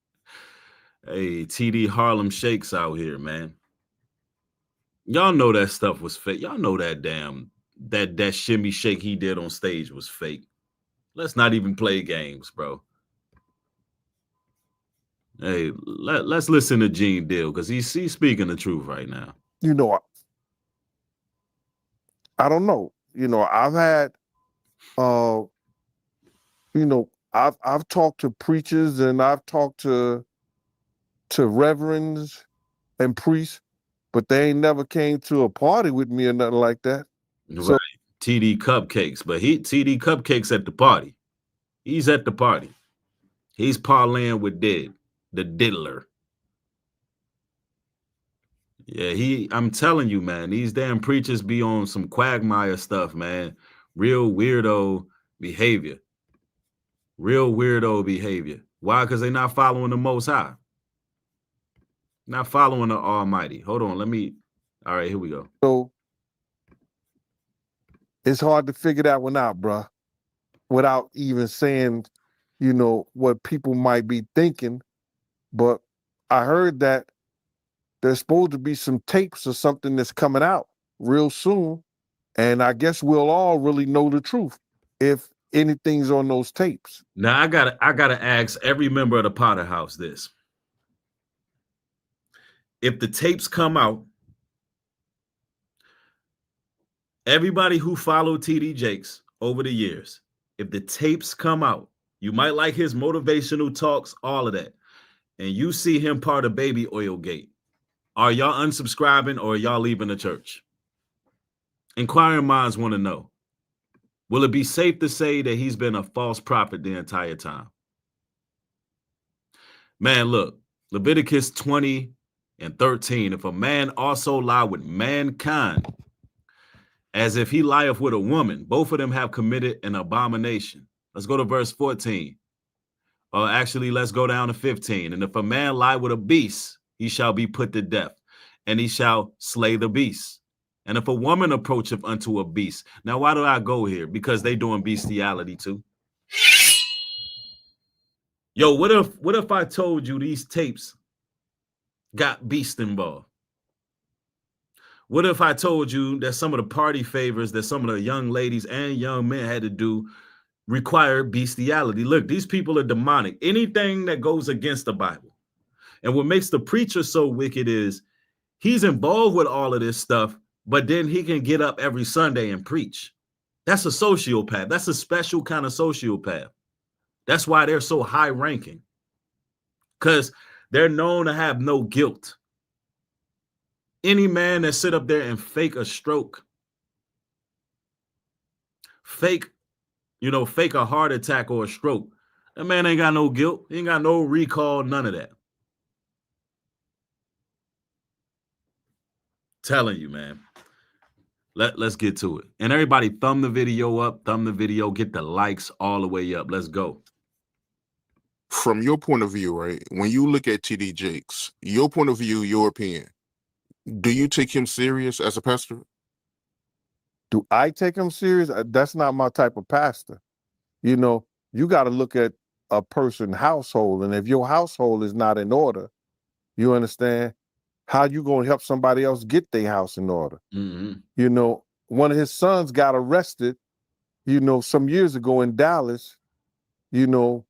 Hey, TD Harlem Shakes out here, man. Y'all know that stuff was fake. Y'all know that that shimmy shake he did on stage was fake. Let's not even play games, bro. Hey, let's listen to Gene Deal, because he's speaking the truth right now. You know, I don't know. You know, I've had, you know, I've talked to preachers and I've talked to reverends and priests, but they ain't never came to a party with me or nothing like that. Right. So, TD Cupcakes, but TD Cupcakes at the party. He's at the party. He's parlaying with the diddler. Yeah, I'm telling you, man, these damn preachers be on some quagmire stuff, man. Real weirdo behavior. Real weirdo behavior. Why? Because they're not following the Most High. Not following the Almighty. Hold on, all right, here we go. So it's hard to figure that one out, bruh, without even saying, you know, what people might be thinking. But I heard that there's supposed to be some tapes or something that's coming out real soon. And I guess we'll all really know the truth if anything's on those tapes. Now I gotta ask every member of the Potter House this. If the tapes come out, everybody who followed TD Jakes over the years, if the tapes come out, you might like his motivational talks, all of that, and you see him part of Baby Oil Gate, are y'all unsubscribing or are y'all leaving the church? Inquiring minds want to know. Will it be safe to say that he's been a false prophet the entire time? Man, look, Leviticus 20:13. If a man also lie with mankind, as if he lieth with a woman, both of them have committed an abomination. Let's go to verse 14. Or actually, let's go down to 15. And if a man lie with a beast, he shall be put to death, and he shall slay the beast. And if a woman approacheth unto a beast. Now, why do I go here? Because they doing bestiality too. Yo, what if I told you these tapes got beast involved? What if I told you that some of the party favors that some of the young ladies and young men had to do require bestiality? Look, these people are demonic. Anything that goes against the Bible. And what makes the preacher so wicked is he's involved with all of this stuff, but then he can get up every Sunday and preach. That's a sociopath. That's a special kind of sociopath. That's why they're so high ranking, because they're known to have no guilt. Any man that sit up there and fake a stroke, fake a heart attack or a stroke, that man ain't got no guilt. He ain't got no recall, none of that. Telling you, man. Let's get to it. And everybody thumb the video up, get the likes all the way up. Let's go. From your point of view, right, when you look at TD Jakes, your point of view, your opinion, do you take him serious as a pastor? Do I take him serious? That's not my type of pastor. You know, you got to look at a person's household. And if your household is not in order, you understand, how you going to help somebody else get their house in order? Mm-hmm. You know, one of his sons got arrested, you know, some years ago in Dallas, you know,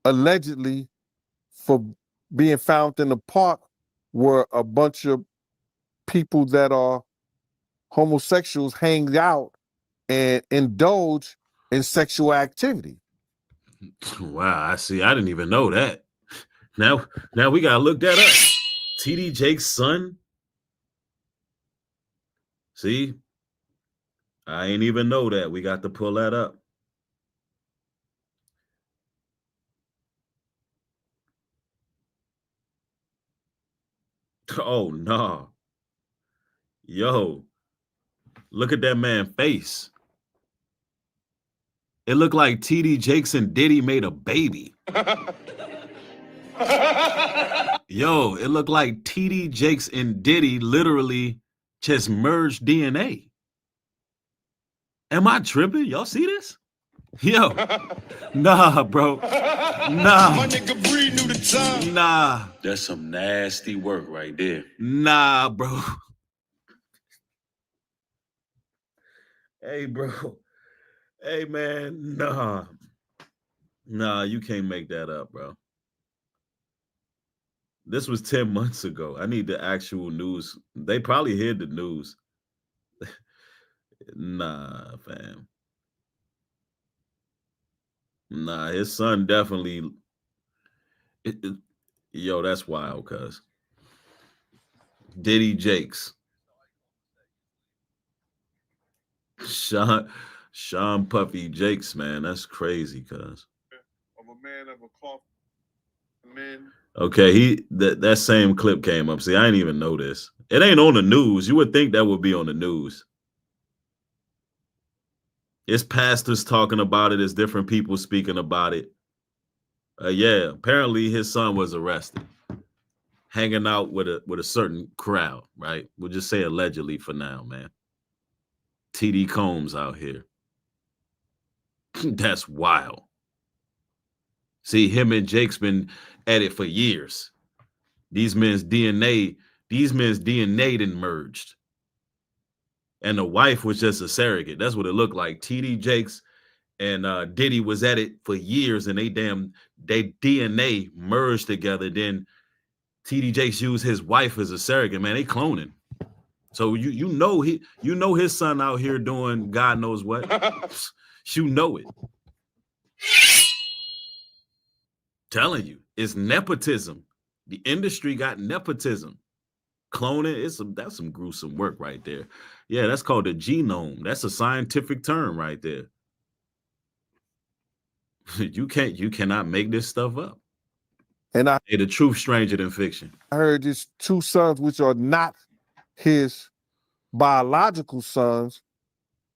allegedly for being found in a park where a bunch of people that are homosexuals hang out and indulge in sexual activity. Wow, I see. I didn't even know that. Now we gotta look that up. TD Jakes' son. See, I ain't even know that. We got to pull that up. Oh no. Yo, look at that man's face. It looked like TD Jakes and Diddy made a baby. Yo, it looked like TD Jakes and Diddy literally just merged DNA. Am I tripping? Y'all see this? Yo, nah, bro. Nah. My nigga Bree knew the time. Nah. That's some nasty work right there. Nah, bro. Hey, bro. Hey, man. Nah. Nah, you can't make that up, bro. This was 10 months ago. I need the actual news. They probably hid the news. Nah, fam. Nah, his son definitely. Yo, that's wild, cuz. Diddy Jakes. Sean Puffy Jakes, man. That's crazy, cuz. Of a man of a cloth. Man. Okay, that same clip came up. See, I didn't even know this. It ain't on the news. You would think that would be on the news. It's pastors talking about it. It's different people speaking about it. Yeah, apparently his son was arrested, hanging out with a certain crowd. Right? We'll just say allegedly for now, man. TD Combs out here. That's wild. See, him and Jake's been at it for years. These men's DNA done merged. And the wife was just a surrogate. That's what it looked like. TD Jakes and Diddy was at it for years, and they DNA merged together. Then TD Jakes used his wife as a surrogate. Man, they cloning. So you know his son out here doing God knows what. You know it. Telling you, it's nepotism. The industry got nepotism. Cloning, that's some gruesome work right there. Yeah, that's called the genome. That's a scientific term right there. You cannot make this stuff up. And the truth stranger than fiction. I heard his two sons, which are not his biological sons,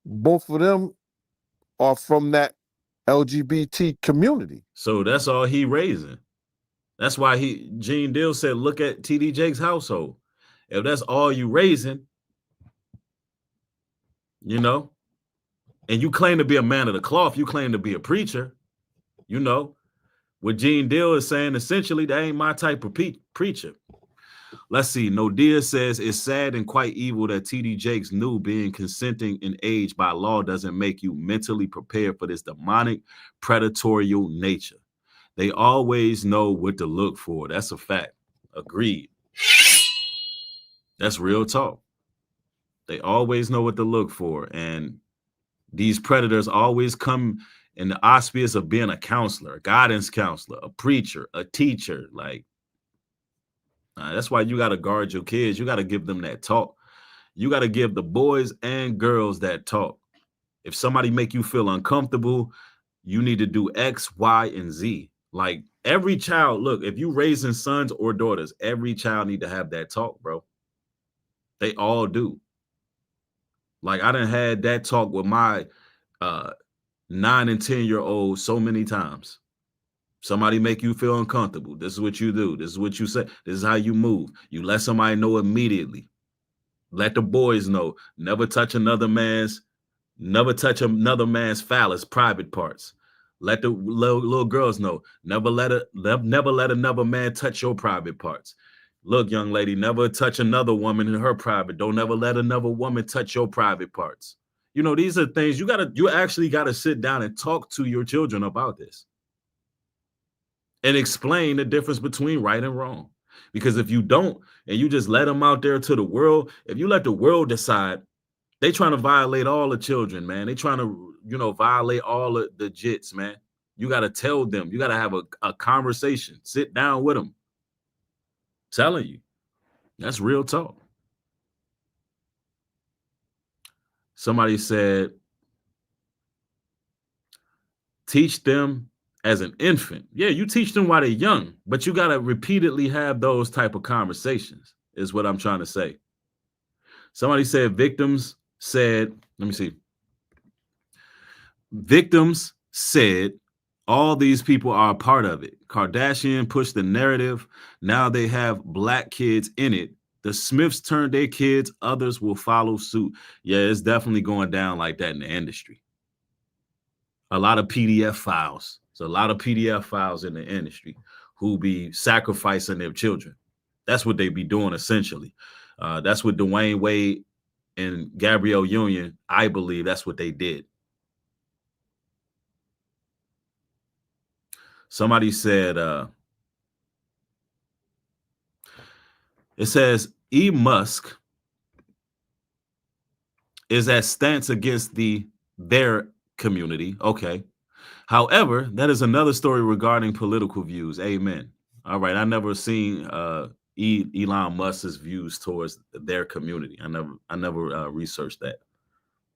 both of them are from that LGBT community. So that's all he raising. That's why Gene Deal said, look at TD Jakes' household. If that's all you raising, you know, and you claim to be a man of the cloth, you claim to be a preacher, you know, what Gene Deal is saying, essentially, that ain't my type of preacher. Let's see. Nodia says, it's sad and quite evil that TD Jakes knew being consenting in age by law doesn't make you mentally prepared for this demonic, predatory nature. They always know what to look for. That's a fact. Agreed. That's real talk. They always know what to look for. And these predators always come in the auspice of being a counselor, a guidance counselor, a preacher, a teacher. Like, that's why you got to guard your kids. You got to give them that talk. You got to give the boys and girls that talk. If somebody make you feel uncomfortable, you need to do X, Y, and Z. Like every child, look, if you raising sons or daughters, every child need to have that talk, bro. They all do. Like I done had that talk with my 9 and 10-year-olds so many times. Somebody make you feel uncomfortable. This is what you do. This is what you say. This is how you move. You let somebody know immediately. Let the boys know. Never touch another man's phallus, private parts. Let the little girls know. Never let another man touch your private parts. Look, young lady, never touch another woman in her private. Don't ever let another woman touch your private parts. You know, these are things you actually gotta sit down and talk to your children about this. And explain the difference between right and wrong. Because if you don't, and you just let them out there to the world, if you let the world decide, they trying to violate all the children, man. They trying to, violate all of the jits, man. You got to tell them. You got to have a conversation. Sit down with them. I'm telling you. That's real talk. Somebody said, teach them as an infant. Yeah, you teach them while they're young, but you got to repeatedly have those type of conversations. is what I'm trying to say. Somebody said victims said, let me see. Victims said all these people are a part of it. Kardashian pushed the narrative. Now they have black kids in it. The Smiths turned their kids. Others will follow suit. Yeah, it's definitely going down like that in the industry. A lot of PDF files. There's a lot of PDF files in the industry who be sacrificing their children. That's what they be doing essentially. That's what Dwayne Wade and Gabrielle Union, I believe that's what they did. Somebody said, it says E. Musk is at stance against their community. Okay. However, that is another story regarding political views. Amen. All right. I never seen Elon Musk's views towards their community. I never researched that.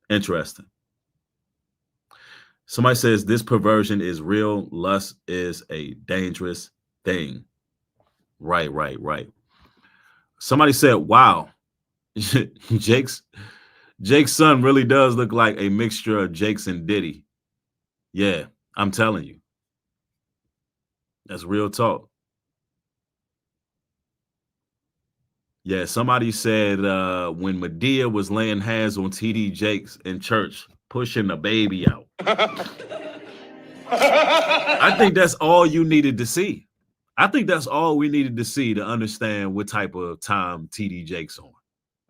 Interesting. Somebody says this perversion is real. Lust is a dangerous thing. Right. Somebody said, wow, Jake's son really does look like a mixture of Jake's and Diddy. Yeah, I'm telling you. That's real talk. Yeah, somebody said when Medea was laying hands on TD Jakes in church, pushing the baby out. I think that's all you needed to see. I think that's all we needed to see to understand what type of time TD Jakes on.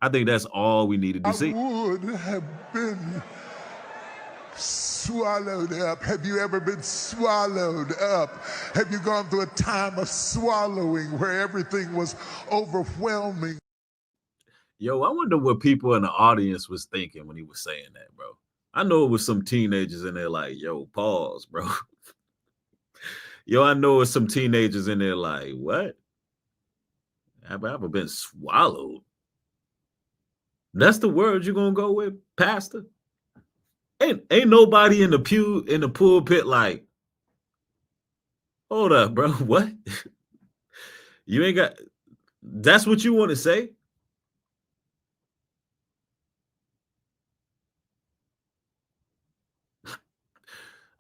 I think that's all we needed to see. I would have been swallowed up. Have you ever been swallowed up? Have you gone through a time of swallowing where everything was overwhelming? Yo, I wonder what people in the audience was thinking when he was saying that, bro. I know it was some teenagers in there like, yo, pause, bro. Yo, I know it's some teenagers in there like, what? Have I ever been swallowed? That's the word you're gonna go with, Pastor? Ain't nobody in the pew in the pulpit like, hold up, bro. What? You ain't got that's what you want to say?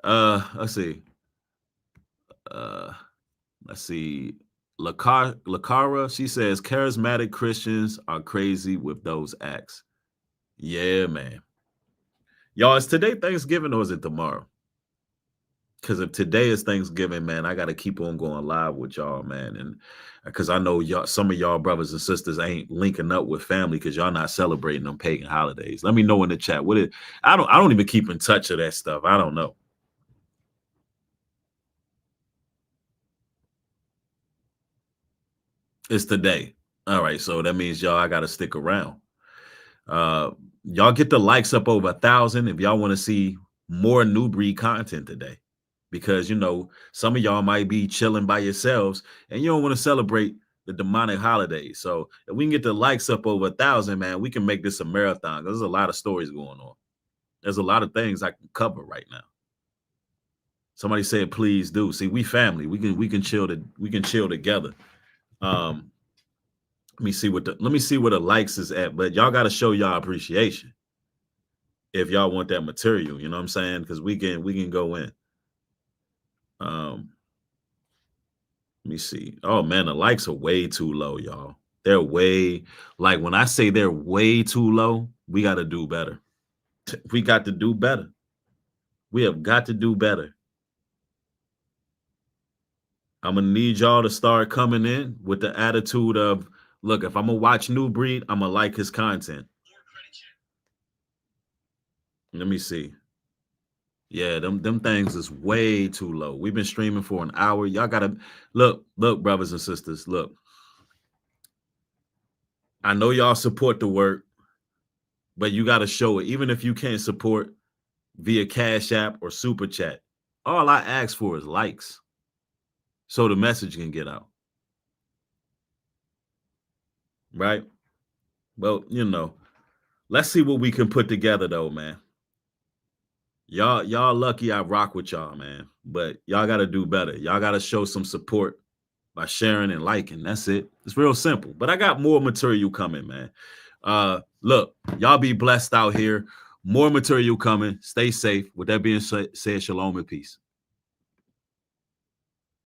Let's see. Let's see. Lacara, she says charismatic Christians are crazy with those acts. Yeah, man. Y'all, is today Thanksgiving or is it tomorrow? Because if today is Thanksgiving, man, I got to keep on going live with y'all, man. And because I know y'all, some of y'all brothers and sisters ain't linking up with family because y'all not celebrating them pagan holidays. Let me know in the chat. I don't even keep in touch of that stuff. I don't know. It's today. All right, so that means y'all, I got to stick around. Y'all get the likes up over 1,000 if y'all want to see more New Breed content today, because you know some of y'all might be chilling by yourselves and you don't want to celebrate the demonic holidays. So if we can get the likes up over 1,000, man, we can make this a marathon. There's a lot of stories going on. There's a lot of things I can cover right now. Somebody said, please do. See, we family. We can chill together. Let me see what the likes is at, but y'all got to show y'all appreciation if y'all want that material, you know what I'm saying? Because we can go in. Let me see. Oh man, the likes are way too low, y'all. They're way, like when I say they're way too low, we got to do better. We got to do better. We have got to do better. I'm gonna need y'all to start coming in with the attitude of, look, if I'm gonna watch New Breed, I'm gonna like his content. Let me see. Yeah, them things is way too low. We've been streaming for an hour. Y'all gotta look, brothers and sisters. Look, I know y'all support the work, but you gotta show it. Even if you can't support via Cash App or Super Chat, all I ask for is likes, so the message can get out. Right? Well, you know, let's see what we can put together though, man. Y'all lucky I rock with y'all, man. But y'all got to do better. Y'all got to show some support by sharing and liking. That's it. It's real simple. But I got more material coming, man. Look, y'all be blessed out here. More material coming. Stay safe. With that being said, shalom and peace.